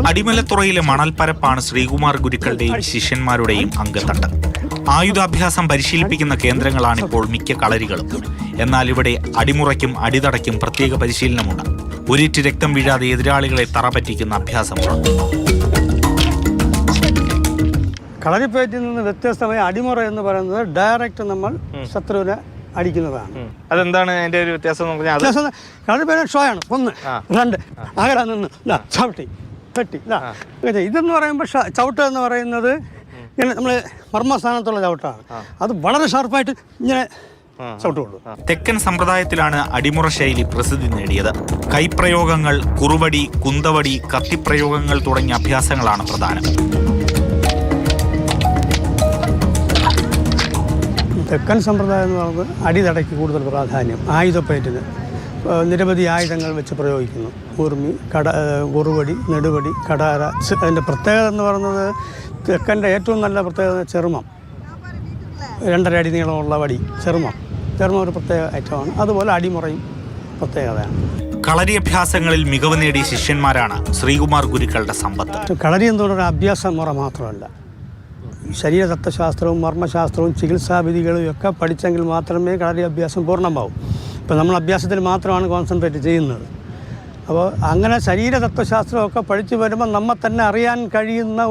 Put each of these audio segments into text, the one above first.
അടിമലത്തുറയിലെ മണൽപ്പരപ്പാണ് ശ്രീകുമാർ ഗുരുക്കളുടെയും ശിഷ്യന്മാരുടെയും അംഗത്തട്ട്. ആയുധാഭ്യാസം പരിശീലിപ്പിക്കുന്ന കേന്ദ്രങ്ങളാണ് ഇപ്പോൾ മിക്ക കളരികളും. എന്നാൽ ഇവിടെ അടിമുറയ്ക്കും അടിതടയ്ക്കും പ്രത്യേക പരിശീലനമുണ്ട്. ഒരിറ്റ് രക്തം വീഴാതെ എതിരാളികളെ തറപറ്റിക്കുന്ന അഭ്യാസമുണ്ട്. കളരിപ്പയറ്റിൽ നിന്ന് വ്യത്യസ്തമായ അടിമുറ എന്ന് പറയുന്നത് ഡയറക്റ്റ് നമ്മൾ ശത്രുവിനെ അടിക്കുന്നതാണ്. അതെന്താണ് അതിന്റെ ഒരു വ്യത്യാസം? കളരിപ്പയറ്റ് ഷോ ആണ്. 1 2 അകലെ നിന്ന് ചവിട്ടി പെട്ടി. ഇതെന്ന് പറയുമ്പോൾ ചവിട്ട് എന്ന് പറയുന്നത് ഇങ്ങനെ നമ്മൾ മർമ്മസ്ഥാനത്തുള്ള ചവിട്ടാണ്. അത് വളരെ ഷാർപ്പായിട്ട് ഇങ്ങനെ ചവിട്ടുള്ളൂ. തെക്കൻ സമ്പ്രദായത്തിലാണ് അടിമുറ ശൈലി പ്രസിദ്ധി നേടിയത്. കൈപ്രയോഗങ്ങൾ, കുറുവടി, കുന്തവടി, കത്തിപ്രയോഗങ്ങൾ തുടങ്ങിയ അഭ്യാസങ്ങളാണ് പ്രധാനം. തെക്കൻ സമ്പ്രദായം എന്ന് പറയുന്നത് അടിതടയ്ക്ക് കൂടുതൽ പ്രാധാന്യം. ആയുധപ്പയറ്റിന് നിരവധി ആയുധങ്ങൾ വെച്ച് പ്രയോഗിക്കുന്നു. ഊർമി, കുറുവടി, നെടുവടി, കടാര. അതിൻ്റെ പ്രത്യേകത എന്ന് പറയുന്നത് തെക്കൻ്റെ ഏറ്റവും നല്ല പ്രത്യേകത ചെറുമം. 2.5 അടി നീളമുള്ള വടി ചെറുമം ഒരു പ്രത്യേക ഐറ്റമാണ്. അതുപോലെ അടിമുറയും പ്രത്യേകതയാണ്. കളരി അഭ്യാസങ്ങളിൽ മികവ് നേടിയ ശിഷ്യന്മാരാണ് ശ്രീകുമാർ ഗുരുക്കളുടെ സമ്പത്ത്. കളരി എന്ന് പറയുന്ന അഭ്യാസ മുറ മാത്രമല്ല, ശരീരതത്വശാസ്ത്രവും മർമ്മശാസ്ത്രവും ചികിത്സാവിധികളും ഒക്കെ പഠിച്ചെങ്കിൽ മാത്രമേ കളരി അഭ്യാസം പൂർണ്ണമാവും. ഇപ്പോൾ നമ്മൾ അഭ്യാസത്തിൽ മാത്രമാണ് കോൺസെൻട്രേറ്റ് ചെയ്യുന്നത്. അപ്പോൾ അങ്ങനെ ശരീരതത്വശാസ്ത്രമൊക്കെ പഠിച്ചു വരുമ്പോൾ നമ്മെ തന്നെ അറിയാൻ കഴിയുന്ന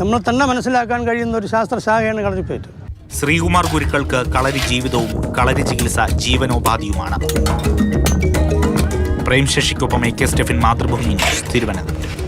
നമ്മൾ തന്നെ മനസ്സിലാക്കാൻ കഴിയുന്ന ഒരു ശാസ്ത്രശാഖയാണ് കളരിപ്പയറ്റ്. ശ്രീകുമാർ ഗുരുക്കൾക്ക് കളരി ജീവിതവും കളരി ചികിത്സ ജീവനോപാധിയുമാണ്. പ്രേം ശശിക്കൊപ്പം AK സ്റ്റെഫിൻ, മാതൃഭൂമി ന്യൂസ്, തിരുവനന്തപുരം.